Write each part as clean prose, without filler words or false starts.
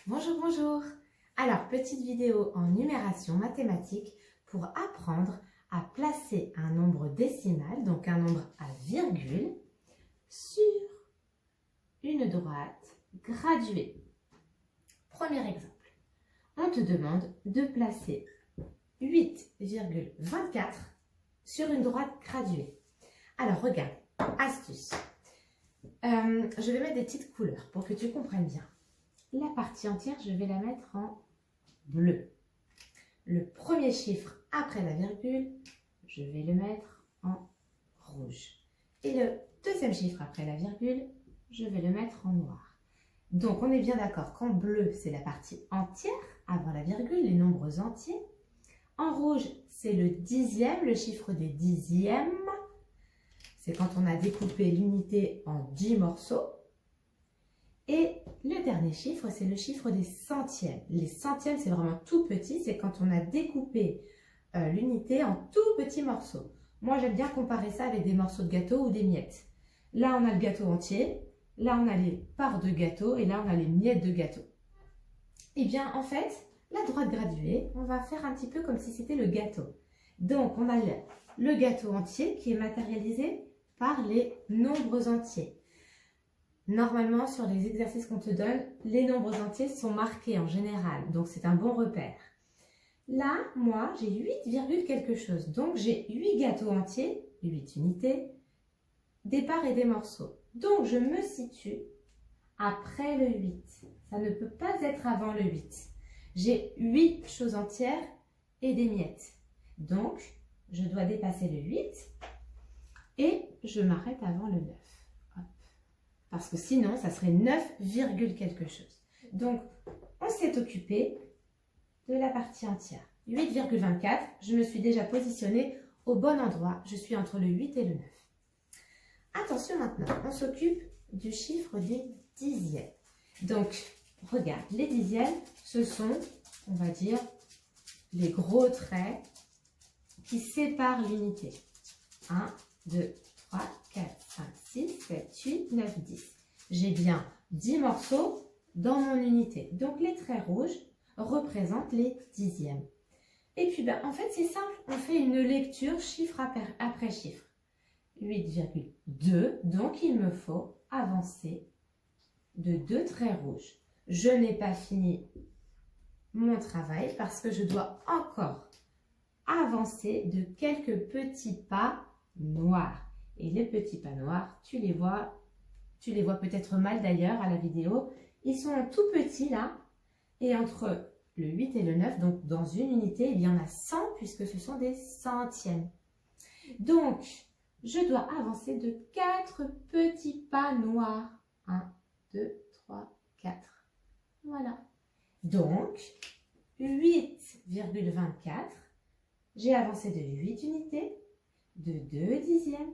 Bonjour, bonjour. Alors, petite vidéo en numération mathématique pour apprendre à placer un nombre décimal, donc un nombre à virgule, sur une droite graduée. Premier exemple, on te demande de placer 8,24 sur une droite graduée. Alors, regarde, astuce. Je vais mettre des petites couleurs pour que tu comprennes bien. La partie entière, je vais la mettre en bleu. Le premier chiffre après la virgule, je vais le mettre en rouge. Et le deuxième chiffre après la virgule, je vais le mettre en noir. Donc, on est bien d'accord qu'en bleu, c'est la partie entière avant la virgule, les nombres entiers. En rouge, c'est le dixième, le chiffre des dixièmes. C'est quand on a découpé l'unité en 10 morceaux. Et le dernier chiffre, c'est le chiffre des centièmes. Les centièmes, c'est vraiment tout petit. C'est quand on a découpé l'unité en tout petits morceaux. Moi, j'aime bien comparer ça avec des morceaux de gâteau ou des miettes. Là, on a le gâteau entier. Là, on a les parts de gâteau. Et là, on a les miettes de gâteau. Eh bien, en fait, la droite graduée, on va faire un petit peu comme si c'était le gâteau. Donc, on a le gâteau entier qui est matérialisé par les nombres entiers. Normalement, sur les exercices qu'on te donne, les nombres entiers sont marqués en général. Donc, c'est un bon repère. Là, moi, j'ai 8, quelque chose. Donc, j'ai 8 gâteaux entiers, 8 unités, des parts et des morceaux. Donc, je me situe après le 8. Ça ne peut pas être avant le 8. J'ai 8 choses entières et des miettes. Donc, je dois dépasser le 8 et je m'arrête avant le 9. Parce que sinon, ça serait 9, quelque chose. Donc, on s'est occupé de la partie entière. 8,24, je me suis déjà positionnée au bon endroit. Je suis entre le 8 et le 9. Attention maintenant, on s'occupe du chiffre des dixièmes. Donc, regarde, les dixièmes, ce sont, on va dire, les gros traits qui séparent l'unité. 1, 2, 3, 4, 5, 6, 7, 8, 9, 10. J'ai bien 10 morceaux dans mon unité. Donc, les traits rouges représentent les dixièmes. Et puis, en fait, c'est simple. On fait une lecture chiffre après chiffre. 8,2. Donc, il me faut avancer de 2 traits rouges. Je n'ai pas fini mon travail parce que je dois encore avancer de quelques petits pas noirs. Et les petits pas noirs, tu les vois peut-être mal d'ailleurs à la vidéo. Ils sont tout petits là. Et entre le 8 et le 9, donc dans une unité, il y en a 100 puisque ce sont des centièmes. Donc, je dois avancer de 4 petits pas noirs. 1, 2, 3, 4. Voilà. Donc, 8,24. J'ai avancé de 8 unités, de 2 dixièmes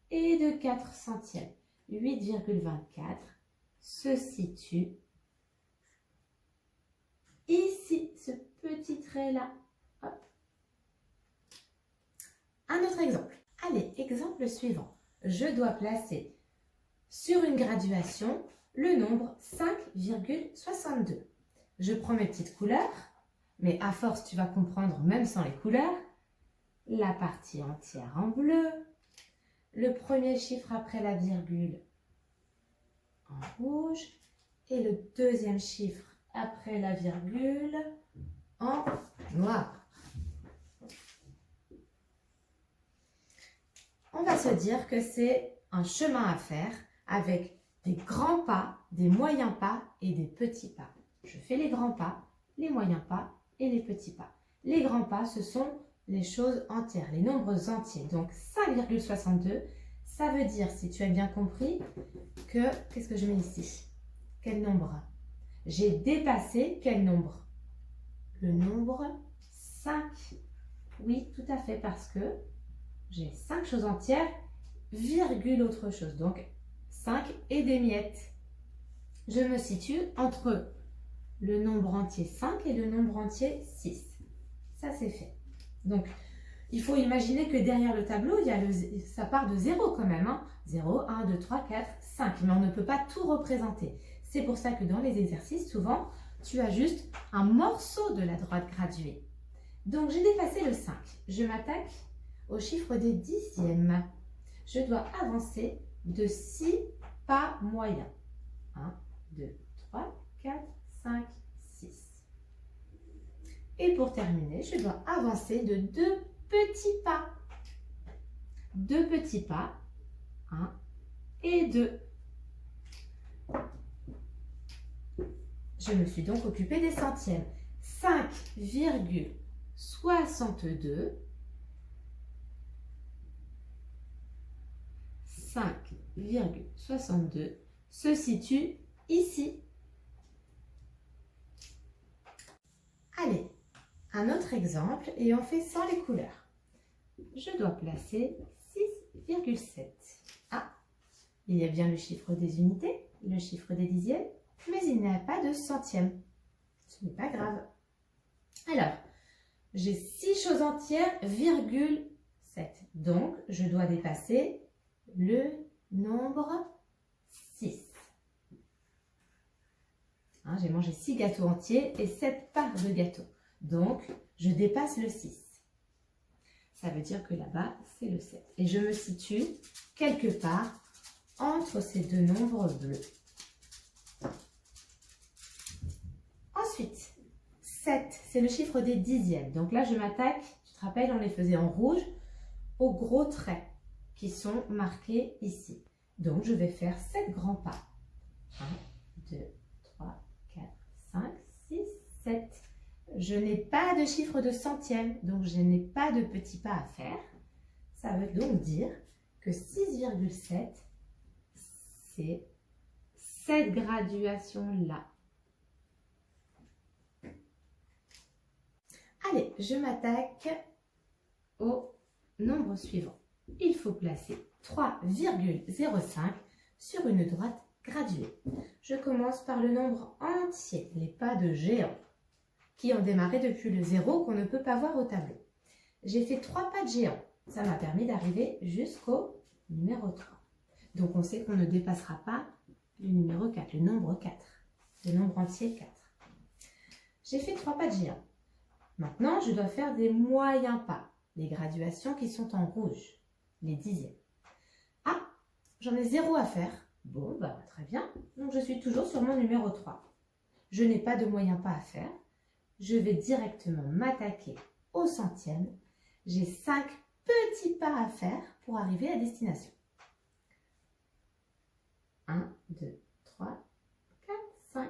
et de 4 centièmes. 8,24 se situe ici, ce petit trait-là. Hop. Un autre exemple. Allez, exemple suivant. Je dois placer sur une graduation le nombre 5,62. Je prends mes petites couleurs, mais à force, tu vas comprendre même sans les couleurs. La partie entière en bleu. Le premier chiffre après la virgule en rouge. Et le deuxième chiffre après la virgule en noir. On va se dire que c'est un chemin à faire avec des grands pas, des moyens pas et des petits pas. Je fais les grands pas, les moyens pas et les petits pas. Les grands pas, ce sont les choses entières, les nombres entiers. Donc 5,62, ça veut dire, si tu as bien compris, que, qu'est-ce que je mets ici? Quel nombre? J'ai dépassé quel nombre? Le nombre 5. Oui, tout à fait, parce que j'ai 5 choses entières, virgule autre chose. Donc 5 et des miettes. Je me situe entre le nombre entier 5 et le nombre entier 6. Ça, c'est fait. Donc, il faut imaginer que derrière le tableau, ça part de 0 quand même. 0, 1, 2, 3, 4, 5. Mais on ne peut pas tout représenter. C'est pour ça que dans les exercices, souvent, tu as juste un morceau de la droite graduée. Donc, j'ai dépassé le 5. Je m'attaque au chiffre des dixièmes. Je dois avancer de 6 pas moyens. 1, 2, 3, 4, 5, 6. Et pour terminer, je dois avancer de 2 petits pas. 2 petits pas. 1 et 2. Je me suis donc occupée des centièmes. 5,62. 5,62 se situe ici. Allez, un autre exemple et on fait sans les couleurs. Je dois placer 6,7. Ah, il y a bien le chiffre des unités, le chiffre des dixièmes, mais il n'y a pas de centièmes. Ce n'est pas grave. Alors, j'ai 6 choses entières, virgule 7. Donc, je dois dépasser le nombre 6. Hein, j'ai mangé 6 gâteaux entiers et 7 parts de gâteaux. Donc, je dépasse le 6. Ça veut dire que là-bas, c'est le 7. Et je me situe quelque part entre ces deux nombres bleus. Ensuite, 7, c'est le chiffre des dixièmes. Donc là, je m'attaque, tu te rappelles, on les faisait en rouge, aux gros traits qui sont marqués ici. Donc, je vais faire 7 grands pas. 1, 2, 3, 4, 5, 6, 7. Je n'ai pas de chiffre de centième, donc je n'ai pas de petits pas à faire. Ça veut donc dire que 6,7, c'est cette graduation-là. Allez, je m'attaque au nombre suivant. Il faut placer 3,05 sur une droite graduée. Je commence par le nombre entier, les pas de géant, qui ont démarré depuis le 0 qu'on ne peut pas voir au tableau. J'ai fait 3 pas de géant. Ça m'a permis d'arriver jusqu'au numéro 3. Donc on sait qu'on ne dépassera pas le numéro 4, le nombre 4, le nombre entier 4. J'ai fait 3 pas de géant. Maintenant, je dois faire des moyens pas, les graduations qui sont en rouge, les dixièmes. Ah, j'en ai 0 à faire. Bon, bah très bien. Donc je suis toujours sur mon numéro 3. Je n'ai pas de moyens pas à faire. Je vais directement m'attaquer au centième. J'ai 5 petits pas à faire pour arriver à destination. 1, 2, 3, 4, 5.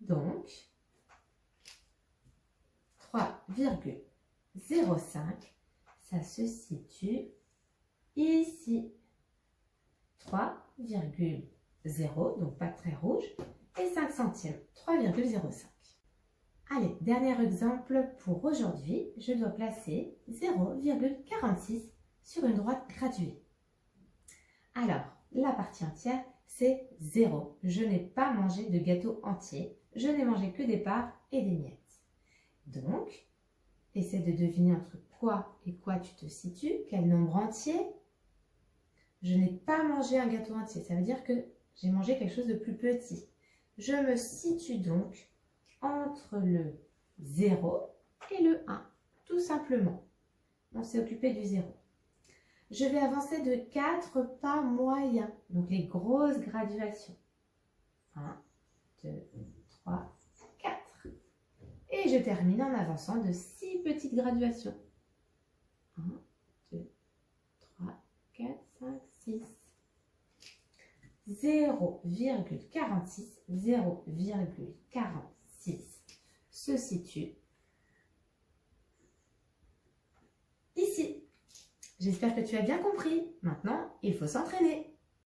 Donc, 3,05, ça se situe ici. 3,0, donc pas très rouge, et 5 centièmes, 3,05. Allez, dernier exemple pour aujourd'hui, je dois placer 0,46 sur une droite graduée. Alors, la partie entière, c'est 0. Je n'ai pas mangé de gâteau entier, je n'ai mangé que des parts et des miettes. Donc, essaie de deviner entre quoi et quoi tu te situes, quel nombre entier. Je n'ai pas mangé un gâteau entier, ça veut dire que j'ai mangé quelque chose de plus petit. Je me situe donc entre le 0 et le 1, tout simplement. On s'est occupé du 0. Je vais avancer de 4 pas moyens, donc les grosses graduations. 1, 2, 3, 4. Et je termine en avançant de 6 petites graduations. 1, 2, 3, 4, 5, 6. 0,46, 0,46 se situe ici. J'espère que tu as bien compris. Maintenant, il faut s'entraîner.